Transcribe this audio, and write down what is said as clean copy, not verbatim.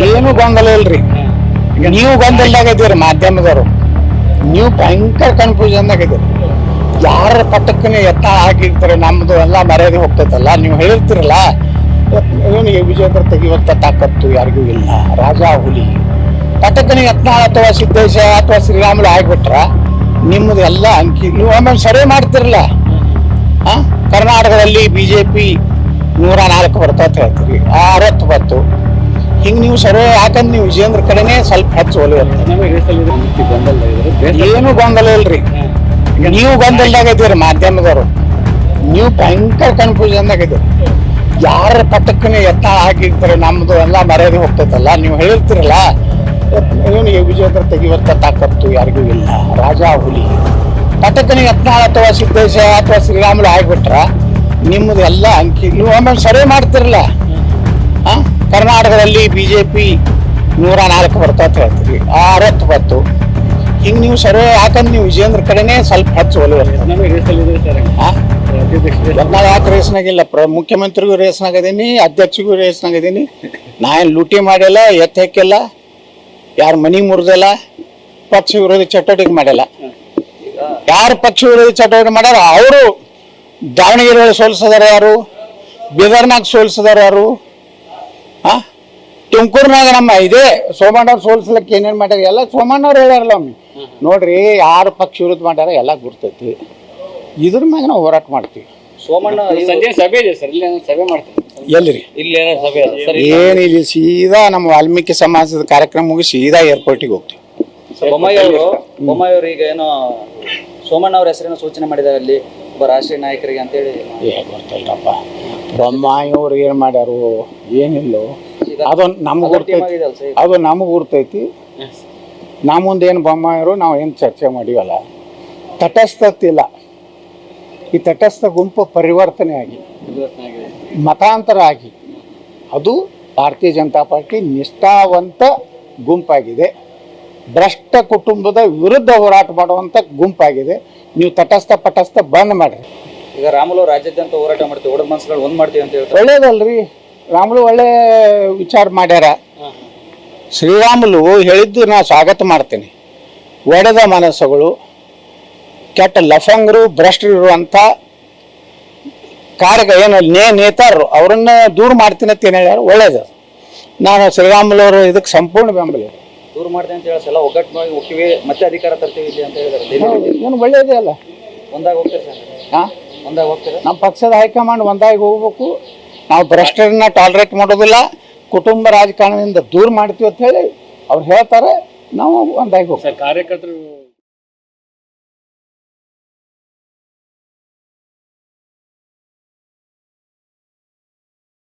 ಏನು ಗೊಂದಲ ಇಲ್ರಿ. ನೀವು ಗೊಂದಲದಾಗ ಇದೀರಿ ಮಾಧ್ಯಮದವರು. ನೀವು ಭಯಂಕರ ಕನ್ಫ್ಯೂಷನ್ದಾಗ ಇದೀರಿ. ಯಾರ ಪಟ್ಟಕ್ಕನೇ ಯತ್ನ ಹಾಕಿರ್ತಾರೆ ನಮ್ದು ಎಲ್ಲ ಮರ್ಯಾದೆ ಹೋಗ್ತೈತಲ್ಲ. ನೀವು ಹೇಳಿರ್ತಿರಲ್ಲ ಏನು ವಿಜೇಂದ್ರ ತೆಗಿಯುವಂತ ತಾಕತ್ತು ಯಾರಿಗೂ ಇಲ್ಲ. ರಾಜ ಹುಲಿ ಪಟ್ಟಕ್ಕನೇ ಯತ್ನ ಅಥವಾ ಸಿದ್ದೇಶ ಅಥವಾ ಶ್ರೀರಾಮುಲು ಆಗ್ಬಿಟ್ರ ನಿಮ್ಮದು ಎಲ್ಲ ಅಂಕಿ ನೀವು ಒಮ್ಮೆ ಸರ್ವೆ ಮಾಡ್ತಿರಲ್ಲ. ಕರ್ನಾಟಕದಲ್ಲಿ ಬಿಜೆಪಿ 104 ಬರ್ತಾ ಅಂತ ಹೇಳ್ತೀರಿ, 60 ಬತ್ತು. ಹಿಂಗೆ ನೀವು ಸರ್ವೆ ಯಾಕಂದ್ರೆ ನೀವು ವಿಜೇಂದ್ರ ಕಡೆನೇ ಸ್ವಲ್ಪ ಹೆಚ್ಚು ಒಲವು ಏನು ಗೊಂದಲ ಇಲ್ರಿ. ನೀವು ಗೊಂದಲದಾಗ ಇದೀರಿ ಮಾಧ್ಯಮದವರು. ನೀವು ಭಯಂಕರ ಕನ್ಫ್ಯೂಷನ್ದಾಗ ಇದೀರಿ. ಯಾರ ಪಟ್ಟಕ್ಕನೇ ಯತ್ನ ಹಾಕಿರ್ತಾರೆ ನಮ್ದು ಎಲ್ಲ ಮರ್ಯಾದೆ ಹೋಗ್ತೈತಲ್ಲ. ನೀವು ಹೇಳಿರ್ತಿರಲ್ಲ ಏನು ವಿಜೇಂದ್ರ ತೆಗಿಯುವಂತ ತಾಕತ್ತು ಯಾರಿಗೂ ಇಲ್ಲ. ರಾಜ ಹುಲಿ ಪಟ್ಟಕ್ಕನೇ ಯತ್ನ ಅಥವಾ ಸಿದ್ದೇಶ ಅಥವಾ ಶ್ರೀರಾಮುಲು ಆಗ್ಬಿಟ್ರ ನಿಮ್ಮದು ಎಲ್ಲ ಅಂಕಿ ನೀವು ಒಮ್ಮೆ ಸರ್ವೆ ಮಾಡ್ತಿರಲ್ಲ. ಕರ್ನಾಟಕದಲ್ಲಿ ಬಿಜೆಪಿ 104 ಬರ್ತಾ ಅಂತ ಹೇಳ್ತೀರಿ, 60 ಬತ್ತು. ಹಿಂಗೆ ನೀವು ಸರ್ವೆ ಯಾಕಂದ್ರೆ ನೀವು ವಿಜೇಂದ್ರ ಕಡೆನೇ ಸ್ವಲ್ಪ ಹೆಚ್ಚು ಒಲವು ಯಾಕೆ ರೇಸ್ನಾಗಿಲ್ಲ. ಮುಖ್ಯಮಂತ್ರಿಗೂ ರೇಸ್ನಾಗದೀನಿ, ಅಧ್ಯಕ್ಷಗೂ ರೇಸ್ನಾಗದೀನಿ. ನಾ ಏನು ಲೂಟಿ ಮಾಡಿಲ್ಲ, ಎತ್ತ ಹಾಕಿಲ್ಲ, ಯಾರು ಮನಿ ಮುರಿದಿಲ್ಲ, ಪಕ್ಷ ವಿರೋಧಿ ಚಟುವಟಿಕೆ ಮಾಡಿಲ್ಲ. ಯಾರು ಪಕ್ಷ ವಿರೋಧಿ ಚಟುವಟಿಕೆ ಮಾಡ್ಯಾರ ಅವರು ದಾವಣಗೆರೆ ಸೋಲಿಸಿದಾರೆ ಯಾರು, ಬೀದರ್ನಾಗ ಸೋಲಿಸಿದಾರೆ ಯಾರು, ತುಮಕೂರ್ನಾಗ ನಮ್ಮ ಇದೇ ಸೋಮಣ್ಣವ್ರು ಸೋಲಿಸ್ಲಿಕ್ಕೆ ಏನೇನು ಮಾಡ್ಯಾರ ಎಲ್ಲ ಸೋಮಣ್ಣವ್ರು ಹೇಳ್ಯಾರಲ್ಲ ಒಮ್ಮೆ. ನೋಡ್ರಿ ಯಾರು ಪಕ್ಷ ವಿರೋಧ ಮಾಡ್ಯಾರ ಎಲ್ಲ ಗುರ್ತೈತಿ. ಇದ್ರ ಮ್ಯಾಗ ನಾವು ಹೋರಾಟ ಮಾಡ್ತೀವಿ. ಸೋಮಣ್ಣ ಸಂಜೆ ಸಭೆ ಇದೆ ಸರ್, ಇಲ್ಲಿ ಸಭೆ ಮಾಡ್ತೀವಿ. ಎಲ್ರಿ ಇಲ್ಲಿ ಸಭೆ ಏನಿಲ್ಲ, ಸೀದಾ ನಮ್ಮ ವಾಲ್ಮೀಕಿ ಸಮಾಜದ ಕಾರ್ಯಕ್ರಮ ಮುಗಿಸಿ ಸೀದಾ ಏರ್ಪೋರ್ಟಿಗೆ ಹೋಗ್ತೀವಿ. ಬೊಮ್ಮಾಯಿ ಅವರು ಈಗ ಏನೋ ಸೋಮಣ್ಣ ಅವ್ರ ಹೆಸರಿನ ಸೂಚನೆ ಮಾಡಿದ್ದಾರೆ ಅಲ್ಲಿ ಒಬ್ಬ ರಾಷ್ಟ್ರೀಯ ನಾಯಕರಿಗೆ ಅಂತೇಳಿ. ಗೊತ್ತಿಲ್ಲಪ್ಪ ಬೊಮ್ಮಾಯಿ ಅವ್ರು ಏನು ಮಾಡ್ಯಾರು ಏನಿಲ್ಲೋ ಅದು ನಮ್ಗೆ ಗುರ್ತೈತಿ. ಅದು ನಮಗೆ ಗುರ್ತೈತಿ. ನಾ ಮುಂದೆ ಏನು ಬೊಮ್ಮಾಯಿರು ನಾವು ಏನು ಚರ್ಚೆ ಮಾಡಿವಲ್ಲ, ತಟಸ್ಥತಿಲ್ಲ. ಈ ತಟಸ್ಥ ಗುಂಪು ಪರಿವರ್ತನೆ ಆಗಿ ಮತಾಂತರ ಆಗಿ ಅದು ಭಾರತೀಯ ಜನತಾ ಪಾರ್ಟಿ ನಿಷ್ಠಾವಂತ ಗುಂಪಾಗಿದೆ. ಭ್ರಷ್ಟ ಕುಟುಂಬದ ವಿರುದ್ಧ ಹೋರಾಟ ಮಾಡುವಂಥ ಗುಂಪಾಗಿದೆ. ನೀವು ತಟಸ್ಥ ಪಟಸ್ಥ ಬಂದ್ ಮಾಡ್ರಿ. ಈಗ ರಾಮುಲು ರಾಜ್ಯಾದ್ಯಂತ ಹೋರಾಟ ಮಾಡ್ತೀವಿ, ಒಡ ಮನಸ್ಸುಗಳು ಒಂದ್ ಮಾಡ್ತೀವಿ ಅಂತ ಹೇಳ್ತಾರೆ. ಒಳ್ಳೇದಲ್ರಿ, ರಾಮುಲು ಒಳ್ಳೆ ವಿಚಾರ ಮಾಡ್ಯಾರ. ಶ್ರೀರಾಮುಲು ಹೇಳಿದ್ದು ನಾ ಸ್ವಾಗತ ಮಾಡ್ತೀನಿ. ಒಡೆದ ಮನಸ್ಸುಗಳು, ಕೆಟ್ಟ ಲಫಂಗರು, ಭ್ರಷ್ಟರು ಇರುವಂಥ ಏನು ನೇತಾರರು ಅವ್ರನ್ನ ದೂರ ಮಾಡ್ತೀನಿ ಅಂತ ಏನು ಹೇಳ್ಯಾರ. ಒಳ್ಳೇದು. ನಾನು ಶ್ರೀರಾಮುಲು ಅವರು ಇದಕ್ಕೆ ಸಂಪೂರ್ಣ ಬೆಂಬಲ. ದೂರ ಮಾಡ್ತೀನಿ ಅಂತ ಹೇಳಿ ಒಗ್ಗಟ್ಟು ಹೋಗ್ತೀವಿ, ಮತ್ತೆ ಅಧಿಕಾರ ತರ್ತೀವಿ ಇಲ್ಲಿ ಅಂತ ಹೇಳಿದಾರೆ. ಏನು ಒಳ್ಳೇದೇ ಅಲ್ಲ. ಒಂದಾಗಿ ಹೋಗ್ತಾರೆ ಸರ್, ಒಂದಾಗಿ ಹೋಗ್ತಾರೆ. ನಮ್ಮ ಪಕ್ಷದ ಹೈಕಮಾಂಡ್ ಒಂದಾಗಿ ಹೋಗ್ಬೇಕು. ನಾವು ಭ್ರಷ್ಟರನ್ನ ಟಾಲರೇಟ್ ಮಾಡೋದಿಲ್ಲ, ಕುಟುಂಬ ರಾಜಕಾರಣದಿಂದ ದೂರ ಮಾಡ್ತೀವಿ ಅಂತ ಹೇಳಿ ಅವ್ರು ಹೇಳ್ತಾರೆ. ನಾವು ಒಂದಾಗಿ ಹೋಗ್ತೀವಿ. ಕಾರ್ಯಕರ್ತರು